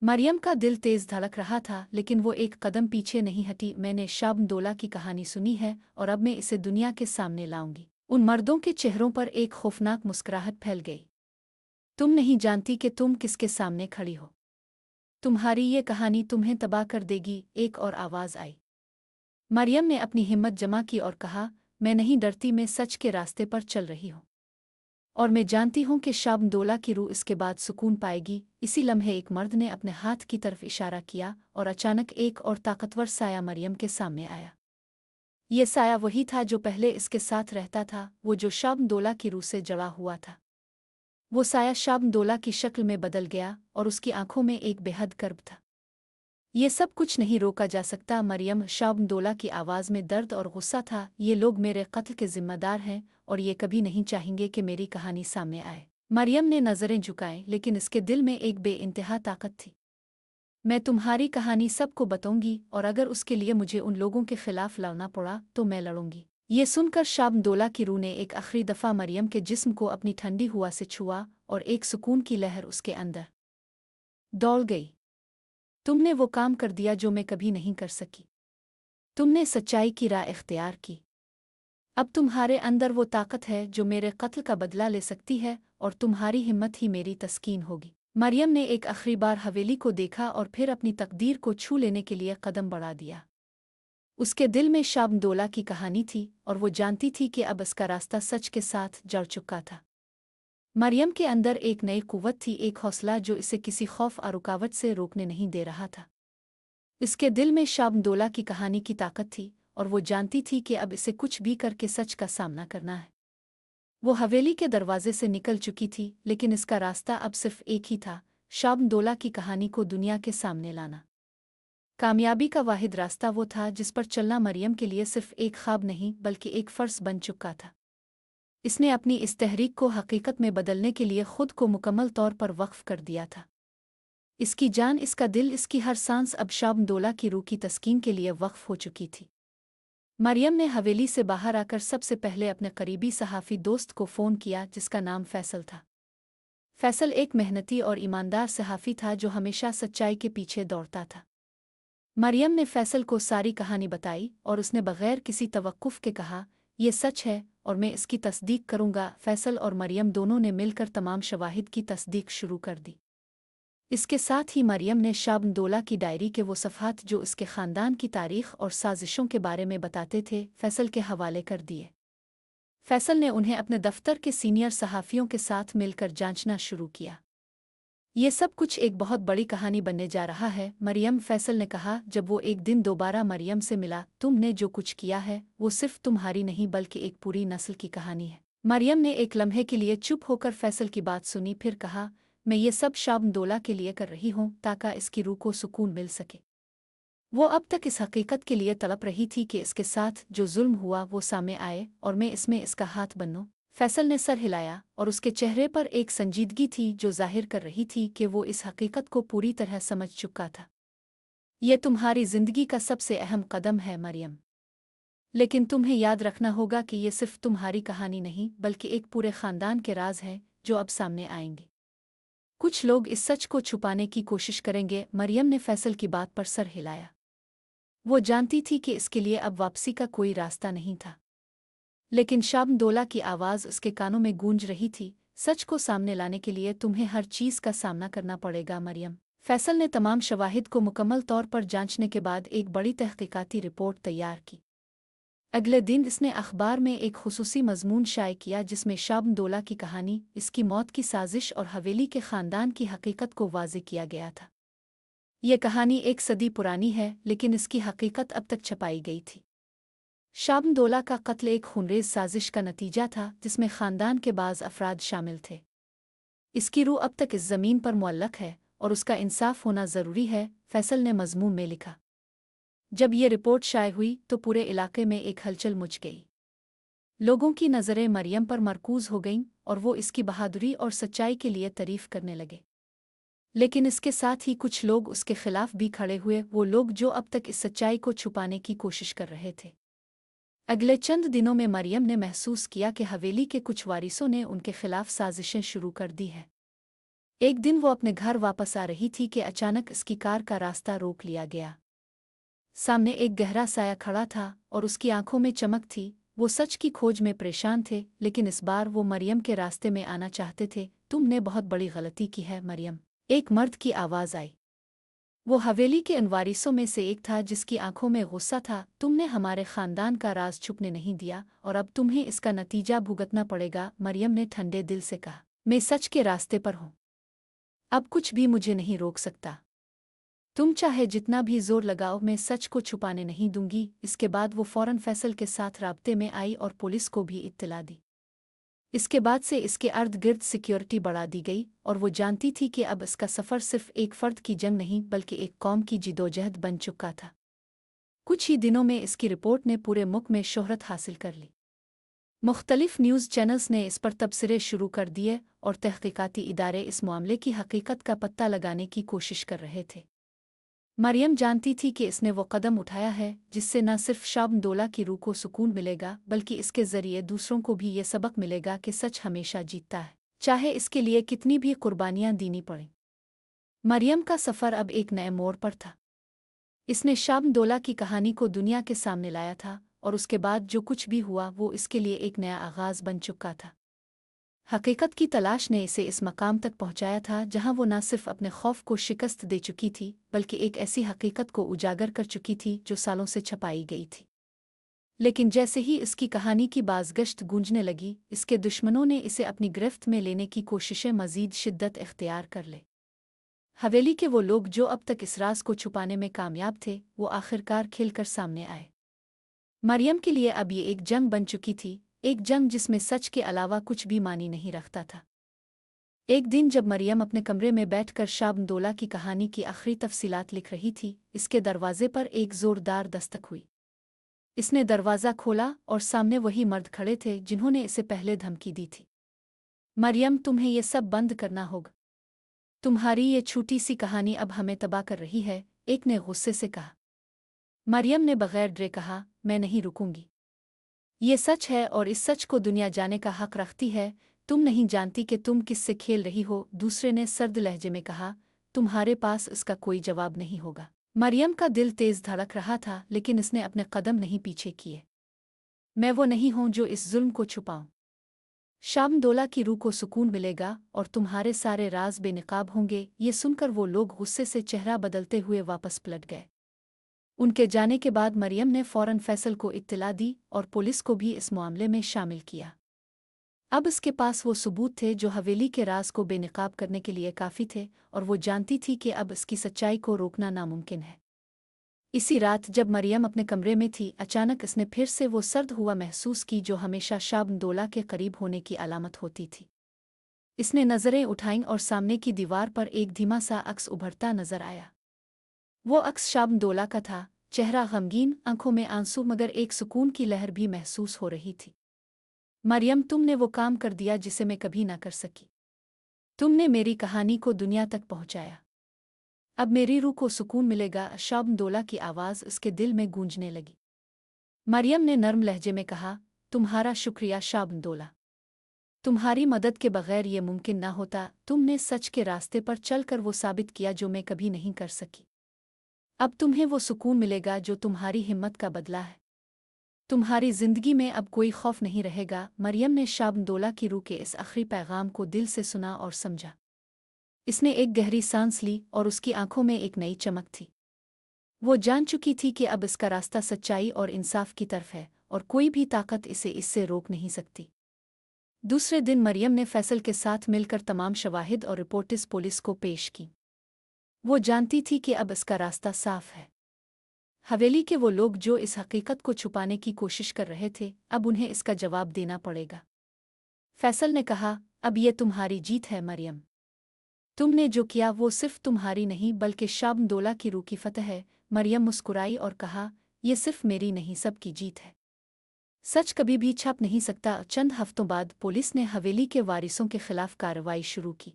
Speaker 1: मरियम का दिल तेज धड़क रहा था, लेकिन वो एक कदम पीछे नहीं हटी। मैंने शाबदोला की कहानी सुनी है और अब मैं इसे दुनिया के सामने लाऊंगी। उन मर्दों के चेहरों पर एक खौफनाक मुस्कुराहट फैल गई। तुम नहीं जानती कि तुम किसके सामने खड़ी हो। तुम्हारी ये कहानी तुम्हें तबाह कर देगी। एक और आवाज़ आई। मरियम ने अपनी हिम्मत जमा की और कहा, मैं नहीं डरती, मैं सच के रास्ते पर चल रही हूँ और मैं जानती हूँ कि शाबदोला की रूह इसके बाद सुकून पाएगी। इसी लम्हे एक मर्द ने अपने हाथ की तरफ इशारा किया और अचानक एक और ताकतवर साया मरियम के सामने आया। ये साया वही था जो पहले इसके साथ रहता था, वो जो शाबदोला की रूह से जड़ा हुआ था। वो साया शाबदोला की शक्ल में बदल गया और उसकी आंखों में एक बेहद कर्ब था। ये सब कुछ नहीं रोका जा सकता, मरियम। शाबदोला की आवाज़ में दर्द और गुस्सा था। ये लोग मेरे कत्ल के जिम्मेदार हैं और ये कभी नहीं चाहेंगे कि मेरी कहानी सामने आए। मरियम ने नज़रें झुकाईं, लेकिन इसके दिल में एक बेइंतहा ताकत थी। मैं तुम्हारी कहानी सबको बताऊंगी और अगर उसके लिए मुझे उन लोगों के खिलाफ लड़ना पड़ा तो मैं लड़ूंगी। ये सुनकर शाबदोला की रूह ने एक आखिरी दफ़ा मरियम के जिस्म को अपनी ठंडी हुआ से छुआ और एक सुकून की लहर उसके अंदर दौड़ गई। तुमने वो काम कर दिया जो मैं कभी नहीं कर सकी। तुमने सच्चाई की राह इख्तियार की। अब तुम्हारे अंदर वो ताकत है जो मेरे कत्ल का बदला ले सकती है, और तुम्हारी हिम्मत ही मेरी तस्कीन होगी। मरियम ने एक आखिरी बार हवेली को देखा और फिर अपनी तकदीर को छू लेने के लिए कदम बढ़ा दिया। उसके दिल में शाबनदोला की कहानी थी और वो जानती थी कि अब इसका रास्ता सच के साथ जड़ चुका था। मरियम के अंदर एक नई कुव्वत थी, एक हौसला जो इसे किसी खौफ और रुकावट से रोकने नहीं दे रहा था। इसके दिल में शाबनदोला की कहानी की ताकत थी और वो जानती थी कि अब इसे कुछ भी करके सच का सामना करना है। वो हवेली के दरवाजे से निकल चुकी थी, लेकिन इसका रास्ता अब सिर्फ एक ही था, शाबनदोला की कहानी को दुनिया के सामने लाना। कामयाबी का वाहिद रास्ता वो था जिस पर चलना मरियम के लिए सिर्फ एक ख्वाब नहीं बल्कि एक फ़र्ज़ बन चुका था। इसने अपनी इस तहरीक को हकीकत में बदलने के लिए खुद को मुकम्मल तौर पर वक्फ कर दिया था। इसकी जान, इसका दिल, इसकी हर सांस अब शाबनदोला की रूह की तस्कीन के लिए वक्फ हो चुकी थी। मरियम ने हवेली से बाहर आकर सबसे पहले अपने करीबी सहाफ़ी दोस्त को फ़ोन किया जिसका नाम फैसल था। फैसल एक मेहनती और ईमानदार सहाफ़ी था जो हमेशा सच्चाई के पीछे दौड़ता था। मरियम ने फैसल को सारी कहानी बताई और उसने बगैर किसी तवक्कुफ़ के कहा, ये सच है और मैं इसकी तस्दीक करूँगा। फैसल और मरियम दोनों ने मिलकर तमाम शवाहिद की तस्दीक शुरू कर दी। इसके साथ ही मरियम ने शाबनदोला की डायरी के वो सफ़हात जो इसके ख़ानदान की तारीख़ और साजिशों के बारे में बताते थे, फैसल के हवाले कर दिए। फैसल ने उन्हें अपने दफ्तर के सीनियर सहाफ़ियों के साथ मिलकर जांचना शुरू किया। ये सब कुछ एक बहुत बड़ी कहानी बनने जा रहा है, मरियम, फैसल ने कहा जब वो एक दिन दोबारा मरियम से मिला। तुमने जो कुछ किया है वो सिर्फ तुम्हारी नहीं बल्कि एक पूरी नस्ल की कहानी है। मरियम ने एक लम्हे के लिए चुप होकर फैसल की बात सुनी, फिर कहा, मैं ये सब शाबनदोला के लिए कर रही हूँ ताकि इसकी रूह को सुकून मिल सके। वो अब तक इस हकीकत के लिए तड़प रही थी कि इसके साथ जो जुल्म हुआ वो सामने आए और मैं इसमें इसका हाथ बनूं। फैसल ने सर हिलाया और उसके चेहरे पर एक संजीदगी थी जो जाहिर कर रही थी कि वो इस हकीकत को पूरी तरह समझ चुका था। ये तुम्हारी जिंदगी का सबसे अहम कदम है मरियम, लेकिन तुम्हें याद रखना होगा कि ये सिर्फ तुम्हारी कहानी नहीं बल्कि एक पूरे खानदान के राज हैं जो अब सामने आएंगे। कुछ लोग इस सच को छुपाने की कोशिश करेंगे। मरियम ने फैसल की बात पर सर हिलाया। वो जानती थी कि इसके लिए अब वापसी का कोई रास्ता नहीं था, लेकिन शाबनदोला की आवाज़ उसके कानों में गूंज रही थी, सच को सामने लाने के लिए तुम्हें हर चीज़ का सामना करना पड़ेगा मरियम। फैसल ने तमाम शवाहिद को मुकम्मल तौर पर जांचने के बाद एक बड़ी तहकीकाती रिपोर्ट तैयार की। अगले दिन इसने अखबार में एक खुसूसी मजमून शाये किया जिसमें शाबनदोला की कहानी, इसकी मौत की साजिश और हवेली के ख़ानदान की हकीकत को वाज़ेह किया गया था। ये कहानी एक सदी पुरानी है, लेकिन इसकी हकीकत अब तक छपाई गई थी। शाबनदोला का कत्ल एक खूनरेज़ साजिश का नतीजा था जिसमें ख़ानदान के बाज़ अफराद शामिल थे। इसकी रूह अब तक इस ज़मीन पर मुअल्लक़ है और उसका इंसाफ होना ज़रूरी है, फैसल ने मज़मून में लिखा। जब ये रिपोर्ट शाये हुई तो पूरे इलाके में एक हलचल मच गई। लोगों की नज़रें मरियम पर मरकूज़ हो गईं और वो इसकी बहादुरी और सच्चाई के लिए तारीफ़ करने लगे। लेकिन इसके साथ ही कुछ लोग उसके खिलाफ भी खड़े हुए, वो लोग जो अब तक इस सच्चाई को छुपाने की कोशिश कर रहे थे। अगले चंद दिनों में मरियम ने महसूस किया कि हवेली के कुछ वारिसों ने उनके खिलाफ साजिशें शुरू कर दी हैं। एक दिन वो अपने घर वापस आ रही थी कि अचानक इसकी कार का रास्ता रोक लिया गया। सामने एक गहरा साया खड़ा था और उसकी आंखों में चमक थी। वो सच की खोज में परेशान थे, लेकिन इस बार वो मरियम के रास्ते में आना चाहते थे। तुमने बहुत बड़ी गलती की है मरियम, एक मर्द की आवाज़ आई। वो हवेली के उन वारिसों में से एक था जिसकी आंखों में गुस्सा था। तुमने हमारे खानदान का राज छुपने नहीं दिया और अब तुम्हें इसका नतीजा भुगतना पड़ेगा, मरियम ने ठंडे दिल से कहा। मैं सच के रास्ते पर हूँ, अब कुछ भी मुझे नहीं रोक सकता। तुम चाहे जितना भी जोर लगाओ, मैं सच को छुपाने नहीं दूंगी। इसके बाद वो फौरन फैसल के साथ राब्ते में आई और पुलिस को भी इत्तला दी। इसके बाद से इसके अर्द गिर्द सिक्योरिटी बढ़ा दी गई और वो जानती थी कि अब इसका सफ़र सिर्फ एक फ़र्द की जंग नहीं बल्कि एक कौम की जिदोजहद बन चुका था। कुछ ही दिनों में इसकी रिपोर्ट ने पूरे मुल्क में शोहरत हासिल कर ली। मुख्तलिफ न्यूज़ चैनल्स ने इस पर तबसरे शुरू कर दिए और तहकीकाती इदारे इस मामले की हकीकत का पता लगाने की कोशिश कर रहे थे। मरियम जानती थी कि इसने वो कदम उठाया है जिससे न सिर्फ शाबनदोला की रूह को सुकून मिलेगा बल्कि इसके ज़रिए दूसरों को भी ये सबक मिलेगा कि सच हमेशा जीतता है, चाहे इसके लिए कितनी भी कुर्बानियां देनी पड़ें। मरियम का सफ़र अब एक नए मोड़ पर था। इसने शाबनदोला की कहानी को दुनिया के सामने लाया था और उसके बाद जो कुछ भी हुआ वो इसके लिए एक नया आगाज़ बन चुका था। हकीकत की तलाश ने इसे इस मकाम तक पहुंचाया था जहां वो न सिर्फ अपने खौफ को शिकस्त दे चुकी थी बल्कि एक ऐसी हकीकत को उजागर कर चुकी थी जो सालों से छपाई गई थी। लेकिन जैसे ही इसकी कहानी की बाज़गश्त गूंजने लगी, इसके दुश्मनों ने इसे अपनी गिरफ्त में लेने की कोशिशें मज़ीद शिद्दत इख्तियार कर ले। हवेली के वो लोग जो अब तक इस राज को छुपाने में कामयाब थे, वो आखिरकार खिलकर सामने आए। मरियम के लिए अब ये एक जंग बन चुकी थी, एक जंग जिसमें सच के अलावा कुछ भी मानी नहीं रखता था। एक दिन जब मरियम अपने कमरे में बैठकर शाबनदोला की कहानी की आखिरी तफसीलात लिख रही थी, इसके दरवाजे पर एक ज़ोरदार दस्तक हुई। इसने दरवाज़ा खोला और सामने वही मर्द खड़े थे जिन्होंने इसे पहले धमकी दी थी। मरियम, तुम्हें ये सब बंद करना होगा। तुम्हारी ये छोटी सी कहानी अब हमें तबाह कर रही है, एक ने गुस्से से कहा। मरियम ने बगैर डरे कहा, मैं नहीं रुकूंगी। ये सच है और इस सच को दुनिया जाने का हक रखती है। तुम नहीं जानती कि तुम किससे खेल रही हो, दूसरे ने सर्द लहजे में कहा। तुम्हारे पास इसका कोई जवाब नहीं होगा। मरियम का दिल तेज धड़क रहा था, लेकिन इसने अपने कदम नहीं पीछे किए। मैं वो नहीं हूं जो इस जुल्म को छुपाऊं। शाबनदोला की रूह को सुकून मिलेगा और तुम्हारे सारे राज बेनकाब होंगे। ये सुनकर वो लोग गुस्से से चेहरा बदलते हुए वापस पलट गए। उनके जाने के बाद मरियम ने फौरन फैसल को इत्तला दी और पुलिस को भी इस मामले में शामिल किया। अब इसके पास वो सबूत थे जो हवेली के राज को बेनकाब करने के लिए काफ़ी थे, और वो जानती थी कि अब इसकी सच्चाई को रोकना नामुमकिन है। इसी रात जब मरियम अपने कमरे में थी, अचानक इसने फिर से वो सर्द हुआ महसूस की जो हमेशा शाबनदोला के करीब होने की अलामत होती थी। इसने नज़रें उठाईं और सामने की दीवार पर एक धीमा सा अक्स उभरता नजर आया। वो अक्स शाबनदोला का था, चेहरा गमगीन, आंखों में आंसू, मगर एक सुकून की लहर भी महसूस हो रही थी। मरियम, तुमने वो काम कर दिया जिसे मैं कभी ना कर सकी। तुमने मेरी कहानी को दुनिया तक पहुंचाया। अब मेरी रूह को सुकून मिलेगा। शाबनदोला की आवाज़ उसके दिल में गूंजने लगी। मरियम ने नर्म लहजे में कहा, तुम्हारा शुक्रिया शाबनदोला। तुम्हारी मदद के बगैर ये मुमकिन ना होता। तुमने सच के रास्ते पर चलकर वो साबित किया जो मैं कभी नहीं कर सकी। अब तुम्हें वो सुकून मिलेगा जो तुम्हारी हिम्मत का बदला है। तुम्हारी जिंदगी में अब कोई खौफ नहीं रहेगा। मरियम ने शाबनदोला की रूह के इस आखिरी पैगाम को दिल से सुना और समझा। इसने एक गहरी सांस ली और उसकी आंखों में एक नई चमक थी। वो जान चुकी थी कि अब इसका रास्ता सच्चाई और इंसाफ की तरफ है और कोई भी ताकत इसे इससे रोक नहीं सकती। दूसरे दिन मरियम ने फैसल के साथ मिलकर तमाम शवाहिद और रिपोर्ट्स पुलिस को पेश की। वो जानती थी कि अब इसका रास्ता साफ है। हवेली के वो लोग जो इस हकीकत को छुपाने की कोशिश कर रहे थे, अब उन्हें इसका जवाब देना पड़ेगा। फैसल ने कहा, अब ये तुम्हारी जीत है मरियम। तुमने जो किया वो सिर्फ तुम्हारी नहीं बल्कि शाबनदोला की रूह की फतह है। मरियम मुस्कुराई और कहा, यह सिर्फ मेरी नहीं, सबकी जीत है। सच कभी भी छप नहीं सकता। चंद हफ्तों बाद पुलिस ने हवेली के वारिसों के खिलाफ कार्रवाई शुरू की।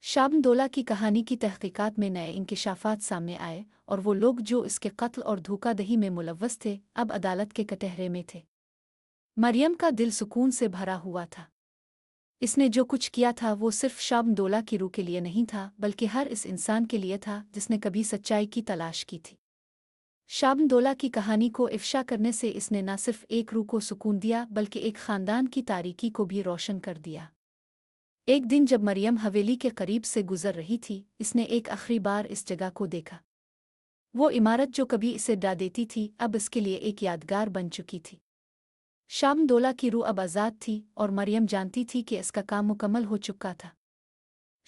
Speaker 1: शाबनदोला की कहानी की तहकीकात में नए इंकिशाफात सामने आए और वो लोग जो इसके कत्ल और धोखाधड़ी में मुलव्वस थे, अब अदालत के कटहरे में थे। मरियम का दिल सुकून से भरा हुआ था। इसने जो कुछ किया था वो सिर्फ शाबनदोला की रूह के लिए नहीं था, बल्कि हर इस इंसान के लिए था जिसने कभी सच्चाई की तलाश की थी। शाबनदोला की कहानी को इफ्शा करने से इसने न सिर्फ एक रूह को सुकून दिया बल्कि एक ख़ानदान की तारीकी को भी रोशन कर दिया। एक दिन जब मरियम हवेली के करीब से गुजर रही थी, इसने एक आखिरी बार इस जगह को देखा। वो इमारत जो कभी इसे डरा देती थी, अब इसके लिए एक यादगार बन चुकी थी। शाबनदोला की रूह अब आज़ाद थी और मरियम जानती थी कि इसका काम मुकम्मल हो चुका था।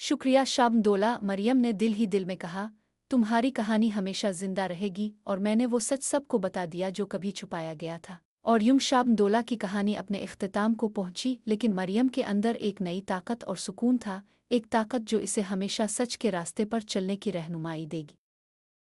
Speaker 1: शुक्रिया शाबनदोला, मरियम ने दिल ही दिल में कहा। तुम्हारी कहानी हमेशा जिंदा रहेगी और मैंने वो सच सबको बता दिया जो कभी छुपाया गया था। और यूं शाबनदोला की कहानी अपने इख्तिताम को पहुंची, लेकिन मरियम के अंदर एक नई ताकत और सुकून था, एक ताकत जो इसे हमेशा सच के रास्ते पर चलने की रहनुमाई देगी।